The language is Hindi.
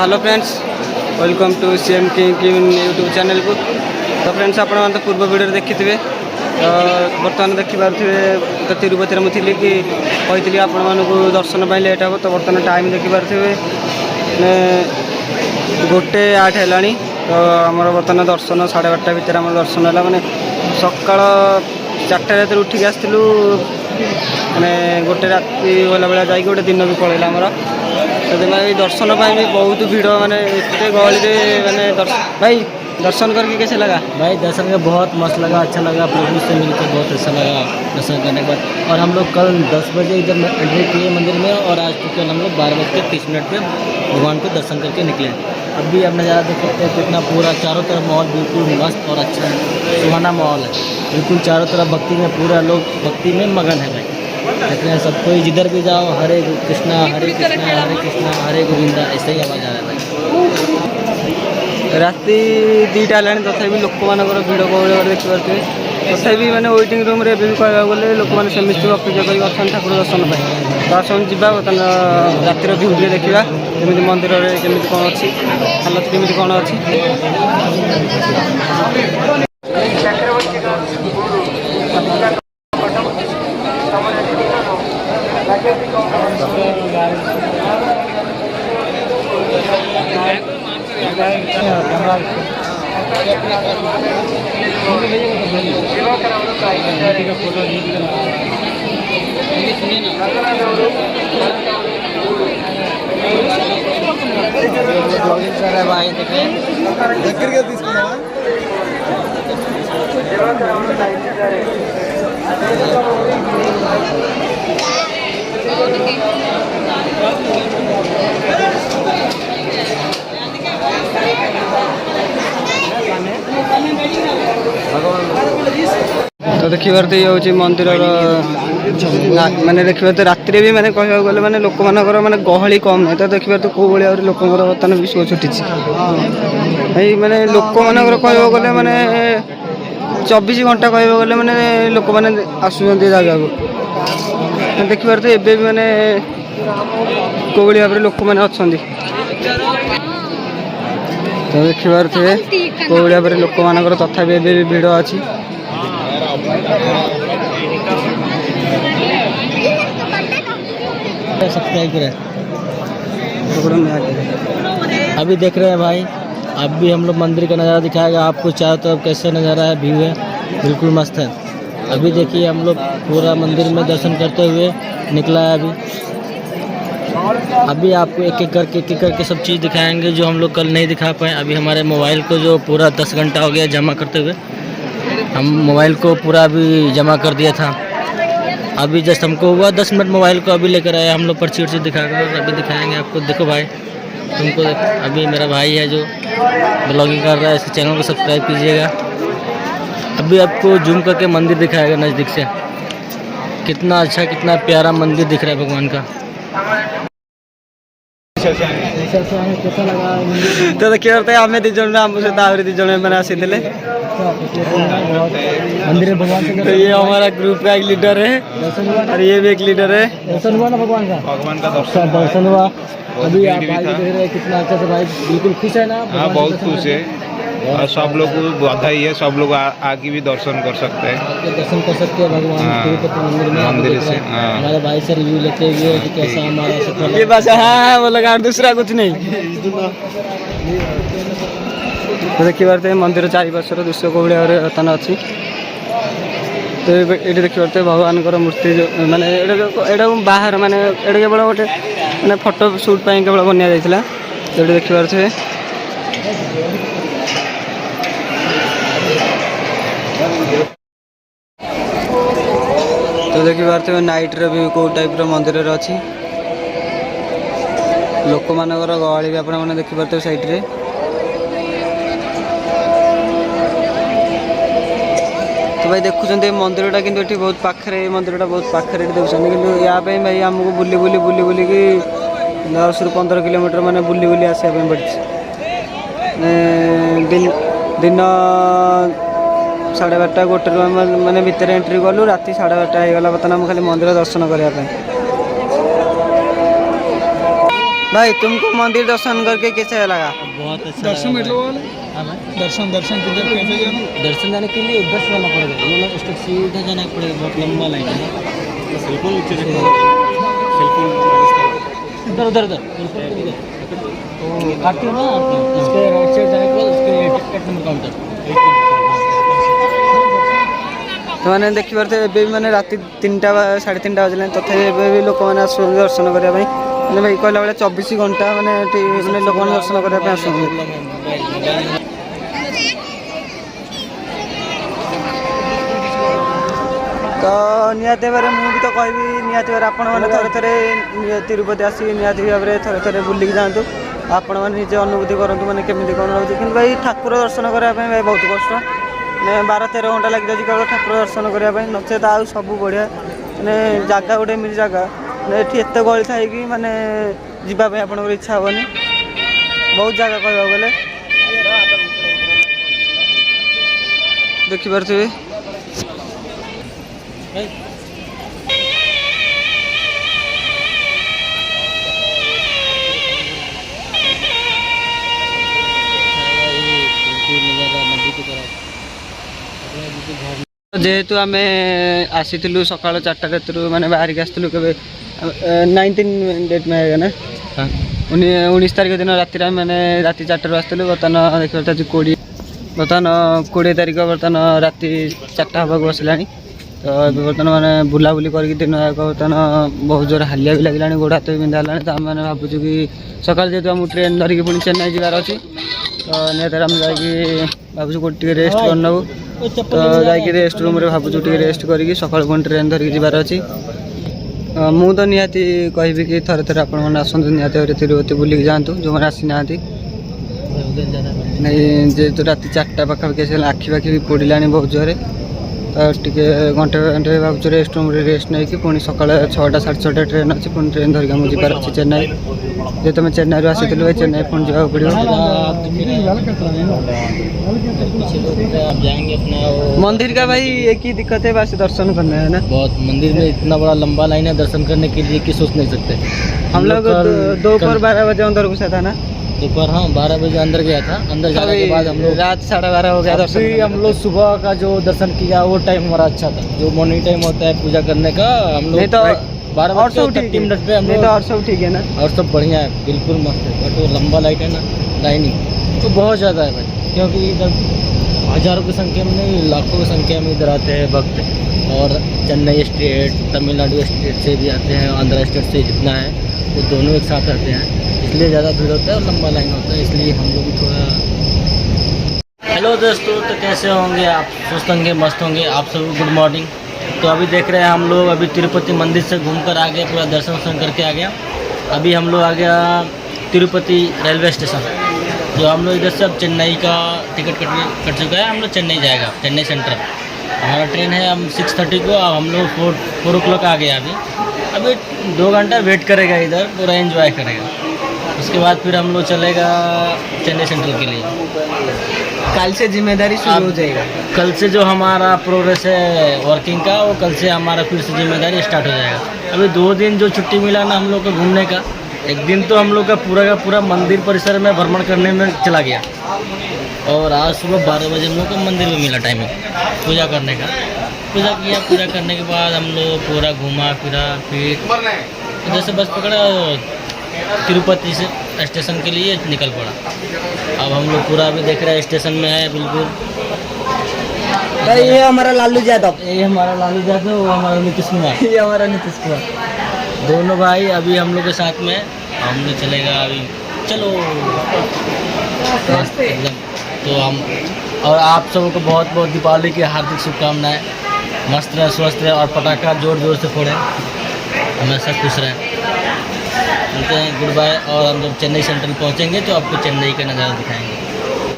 Hello friends, welcome to CM king YouTube channel को। तो फ्रेंड्स आप पूर्व वीडियो देखी थे, तो बर्तमान देखिपे तो तिरुपति मुझे कि कही आपण मानक दर्शन पाई लेट हे। तो बर्तमान टाइम देखिपे 1:08 है। तो आम बर्तमान दर्शन 12:30 भितर आम दर्शन है मैंने सकाल 4टा रात उठिक आसलु मैंने गोटे राति गला बेला जा गोटे दिन भी पलैला आमर। तो दर्शन भी बहुत भीड़ माने इतने गहली मैंने भाई दर्शन करके कैसे लगा? भाई दर्शन का बहुत मस्त लगा, अच्छा लगा, प्रभु से मिलकर बहुत अच्छा लगा दर्शन करने के बाद। और हम लोग कल 10 बजे इधर एंट्री किए मंदिर में और आज तो कल हम लोग 12:30 पे भगवान को दर्शन करके निकले। अभी अब नज़ारा देख सकते हैं कितना पूरा चारों तरफ माहौल बिल्कुल मस्त और अच्छा है, सुहाना माहौल है बिल्कुल। चारों तरफ भक्ति में पूरा लोग भक्ति में मगन है भाई। देखते हैं सब कोई जिधर भी जाओ हरे कृष्णा हरे कृष्णा हरे कृष्णा हरे गोविंदा ऐसे ही आवाज़ आ रहा है भाई। राति 2टा है तथापि लोक मान भिड़ बहुल देखिपे। तथापि मैंने वेटिंग रूम रे भी कह गले लोक मैंने सेमिस्टर अपेक्षा कर ठाकुर दर्शन पाए। तो आसन जा रातिर व्यू टे देखा केमी मंदिर में केमी कौन अच्छी हालत केमी कौन अच्छी। भाई तो देखिए ये हूँ मंदिर माने देखिए तो राति भी मैंने कह गले मैंने लोक मानकर माने गहली कम नहीं। तो देखिए तो कौ भाई लोक बर्तमान विश्व छुटी भाई मैंने लोक मानकर कह गले मैंने 24 घंटा कह गले मैंने लोक मैंने आसुँच जगह को देखिए तो एबे भी मैंने कौ भाव में लोक मैंने अच्छा। तो देखिए कौ भाव में लोक मानकर तथापि एबे भी भीड़ अच्छी। सब्सक्राइब करें। अभी देख रहे हैं भाई, अब भी हम लोग मंदिर का नज़ारा दिखाएगा आपको। चारों तरफ कैसा नज़ारा है, व्यू है बिल्कुल मस्त है। अभी देखिए हम लोग पूरा मंदिर में दर्शन करते हुए निकला है। अभी आपको एक एक करके सब चीज़ दिखाएंगे जो हम लोग कल नहीं दिखा पाए। अभी हमारे मोबाइल को जो पूरा 10 घंटा हो गया जमा करते हुए, हम मोबाइल को पूरा अभी जमा कर दिया था। अभी जस्ट हमको हुआ 10 मिनट मोबाइल को अभी लेकर आए हम लोग, पर्ची वर्ची दिखाकर अभी दिखाएंगे आपको। देखो भाई तुमको अभी मेरा भाई है जो ब्लॉगिंग कर रहा है, इसके चैनल को सब्सक्राइब कीजिएगा। अभी आपको जूम करके मंदिर दिखाएगा नज़दीक से, कितना अच्छा कितना प्यारा मंदिर दिख रहा है भगवान का। कैसा लगा? तो देखिए आम दिज आम सहित आहरी 2 जन मैंने आसी मंदिर में भगवान से। तो ये हमारा ग्रुप का एक लीडर है और ये भी एक लीडर है। दर्शन हुआ ना भगवान का दर्शन हुआ। अभी आप भाई देख रहे हैं कितना अच्छा से भाई बिल्कुल खुश है ना? हाँ बहुत खुश है और सब लोग को बधाई है। सब लोग आके भी दर्शन कर सकते हैं, दर्शन कर सकते हैं भगवान तिरुपति मंदिर में मंदिर से। हमारे भाई से रिव्यू लेते हुए कि कैसा हमारा सफर ये बस हाँ वो लगा दूसरा कुछ नहीं। तो देखिए पारे मंदिर चारिपार्श्वर दृश्य कौ भाव में बर्तमान अच्छी। तो ये देखिए भगवान मूर्ति जो माने एटा बाहर माने एटा केवल गोटे मैंने फोटो शूट पर केवल बना जाता। तो ये देखिए तो देखिए नाइट रे भी कौ टाइप मंदिर अच्छी लोक मानकर गहली भी आपने देखिपे साइड रे। तो भाई देखुं मंदिरटा कि बहुत पाखे मंदिरटा बहुत पाखे देखुं कि या भाई आमको बुली बुली बुली बुली कि 10 ରୁ 15 किलोमीटर मैंने बुली बुली आसा पड़ी। दिन 12:30 गोटे मैंने भितर एंट्री कलु राति 12:30 होगा बर्तमान खाली मंदिर दर्शन करने। भाई तुमको मंदिर दर्शन करके कैसे लगा? बहुत अच्छा दर्शन लगा मेट्रो भाई। वाले हाँ भाई। दर्शन किधर कैसे जाना? दर्शन जाने के लिए उधर से जाना पड़ेगा, मतलब उसको सीधा जाना पड़ेगा, बहुत लंबा लाइन है। उधर उधर उधर तो आती हो ना आती, इसके राइट साइड जाएगा, उसके 8 नंबर काउंटर। तो मैंने देखिपारे ଏବେ ବି ମାନେ ରାତି 3ଟା 3:30 ବାଜିଲାଣି ତଥାପି ଏବେ ବି ଲୋକମାନେ ଆସୁଛନ୍ତି ଦର୍ଶନ କରିବା ପାଇଁ। ମାନେ ଭାଇ କହିଲା ବେଳେ 24 ଘଣ୍ଟା ମାନେ ଏଠି ମାନେ ଲୋକମାନେ ଦର୍ଶନ କରିବା ପାଇଁ ଆସୁଛନ୍ତି। ତ ନିହାତି ଭାବରେ ମୁଁ ବି ତ କହିବି ନିହାତି ଭାବରେ ଆପଣମାନେ ଥରେ ଥରେ ତିରୁପତି ଆସିକି ନିହାତି ଭାବରେ ଥରେ ଥରେ ବୁଲିକି ଯାଆନ୍ତୁ। ଆପଣମାନେ ନିଜେ ଅନୁଭୂତି କରନ୍ତୁ ମାନେ କେମିତି କ'ଣ ରହୁଛି। କିନ୍ତୁ ଭାଇ ଠାକୁର ଦର୍ଶନ କରିବା ପାଇଁ ଭାଇ ବହୁତ କଷ୍ଟ, ମାନେ 12-13 ଘଣ୍ଟା ଲାଗିଯାଉଛି କେବଳ ଠାକୁର ଦର୍ଶନ କରିବା ପାଇଁ, ନଚେତ ଆଉ ସବୁ ବଢ଼ିଆ। ମାନେ ଜାଗା ଗୋଟେ ଏମିତି ଜାଗା ମାନେ ଏଠି ଏତେ ଗହଳି ଥାଇକି ମାନେ ଯିବା ପାଇଁ ଆପଣଙ୍କର ଇଚ୍ଛା ହେବନି। ବହୁତ ଜାଗା କହିବାକୁ ଗଲେ ଦେଖିପାରୁଥିବେ। ଯେହେତୁ ଆମେ ଆସିଥିଲୁ ସକାଳ 4ଟା ରାତିରୁ ମାନେ ବାହାରିକି ଆସିଥିଲୁ କେବେ 19 ଡେଟ୍ ମେ ଆएगा ना 19 ତାରିଖ ଦିନ ରାତିରେ ଆମେ ମାନେ ରାତି 4ଟାରୁ ଆସିଥିଲୁ। ବର୍ତ୍ତମାନ ଦେଖିପାରୁଛୁ 20 ତାରିଖ ବର୍ତ୍ତମାନ ରାତି 4ଟା ହେବାକୁ ବସିଲାଣି। ତ ଏବେ ବର୍ତ୍ତମାନ ମାନେ ବୁଲାବୁଲି କରିକି ଦିନ ଯାକ ବର୍ତ୍ତମାନ ବହୁତ ଜୋର ହାଲିଆ ବି ଲାଗିଲାଣି, ଗୋଡ଼ ହାତ ବି ବିନ୍ଧା ହେଲାଣି। ତ ଆମେ ମାନେ ଭାବୁଛୁ କି ସକାଳେ ଯେହେତୁ ଆମକୁ ଟ୍ରେନ୍ ଧରିକି ପୁଣି ଚେନ୍ନାଇ ଯିବାର ଅଛି, ତ ନିହାତି ଆମେ ଯାଇକି ଭାବୁଛୁ କୋଉଠି ଟିକେ ରେଷ୍ଟ କରିନେବୁ। ତ ଯାଇକି ରେଷ୍ଟ ରୁମ୍ରେ ଭାବୁଛୁ ଟିକେ ରେଷ୍ଟ କରିକି ସକାଳୁ ପୁଣି ଟ୍ରେନ୍ ଧରିକି ଯିବାର ଅଛି। ମୁଁ ତ ନିହାତି କହିବି କି ଥରେ ଥରେ ଆପଣମାନେ ଆସନ୍ତୁ ନିହାତି ଭାବରେ ତିରୁପତି ବୁଲିକି ଯାଆନ୍ତୁ ଯେଉଁମାନେ ଆସିନାହାନ୍ତି। ଯେହେତୁ ରାତି 4ଟା ପାଖାପାଖି ଆସିଗଲା, ଆଖି ପାଖି ବି ପୋଡ଼ିଲାଣି ବହୁତ ଜୋରେ। ତ ଟିକେ ଘଣ୍ଟେ ଭାବୁଛୁ ରେଷ୍ଟ ରୁମ୍ରେ ରେଷ୍ଟ ନେଇକି ପୁଣି ସକାଳେ 6ଟା 6:30 ଟ୍ରେନ୍ ଅଛି, ପୁଣି ଟ୍ରେନ୍ ଧରିକି ଆମକୁ ଯିବାର ଅଛି ଚେନ୍ନାଇ। ଯେହେତୁ ଆମେ ଚେନ୍ନାଇରୁ ଆସିଥିଲୁ ଭାଇ ଚେନ୍ନାଇ ପୁଣି ଯିବାକୁ ପଡ଼ିବ। मंदिर का भाई एक ही दिक्कत है बस दर्शन करना है ना। बहुत मंदिर में इतना बड़ा लंबा लाइन है, दर्शन करने के लिए कि सोच नहीं सकते। हम लोग दोपहर 12 बजे अंदर घुसा था ना। दोपहर हाँ 12 बजे अंदर गया था। अंदर जाने के बाद हम लोग रात 12:30 हो गया दर्शन। हम लोग सुबह का जो दर्शन किया वो टाइम हमारा अच्छा था, जो मॉर्निंग टाइम होता है पूजा करने का। हम लोग नहीं तो 12 और सब ठीक 30 मिनट पे हम नहीं लोग तो और सब ठीक है ना। और सब बढ़िया है, बिल्कुल मस्त है। बट वो लंबा लाइट है ना लाइनिंग तो बहुत ज़्यादा है भाई, क्योंकि इधर हज़ारों की संख्या में नहीं लाखों की संख्या में इधर आते हैं भक्त। और चेन्नई स्टेट तमिलनाडु स्टेट से भी आते हैं, आंध्र स्टेट से जितना है वो दोनों एक साथ रहते हैं, इसलिए ज़्यादा भीड़ होता है और लंबा लाइन होता है, इसलिए हम लोग भी थोड़ा। हेलो दोस्तों, तो कैसे होंगे आप? स्वस्थ होंगे, मस्त होंगे आप सब। Good morning. तो अभी देख रहे हैं हम लोग अभी तिरुपति मंदिर से घूम कर आ गए, पूरा दर्शन वर्शन करके आ गया। अभी हम लोग आ गया तिरुपति रेलवे स्टेशन। जो हम लोग इधर से अब चेन्नई का टिकट कट चुका है, हम लोग चेन्नई जाएगा, चेन्नई सेंट्रल हमारा ट्रेन है। हम 6:30 को, अब हम लोग 4 o'clock आ गए। अभी 2 घंटा वेट करेगा इधर, पूरा एंजॉय करेगा। उसके बाद फिर हम लोग चलेगा चेन्नई सेंट्रल के लिए। कल से जिम्मेदारी शुरू हो जाएगा। कल से जो हमारा प्रोग्रेस है वर्किंग का, वो कल से हमारा फिर से जिम्मेदारी स्टार्ट हो जाएगा। अभी 2 दिन जो छुट्टी मिला ना हम लोग को घूमने का, एक दिन तो हम लोग का पूरा मंदिर परिसर में भ्रमण करने में चला गया। और आज सुबह 12 बजे हम लोग को मंदिर में मिला टाइम पूजा करने का। पूजा किया, पूजा करने के बाद हम लोग पूरा घूमा फिरा, फिर जैसे बस पकड़ा तिरुपति से स्टेशन के लिए निकल पड़ा। अब हम लोग पूरा अभी देख रहे हैं स्टेशन में है बिल्कुल। ये हमारा लालू यादव, ये हमारा लालू यादव, वो हमारा नीतीश कुमार, ये हमारा नीतीश कुमार, दोनों भाई अभी हम लोग के साथ में। हम लोग चलेगा अभी, चलो एकदम। तो हम और आप सबों को बहुत बहुत दीपावली की हार्दिक शुभकामनाएं। मस्त रहे, स्वस्थ रहे और पटाखा जोर जोर से फोड़ें, हमेशा खुश रहें। मिलते हैं, गुड बाय। और हम जब चेन्नई सेंट्रल पहुंचेंगे तो आपको चेन्नई का नज़ारा दिखाएंगे।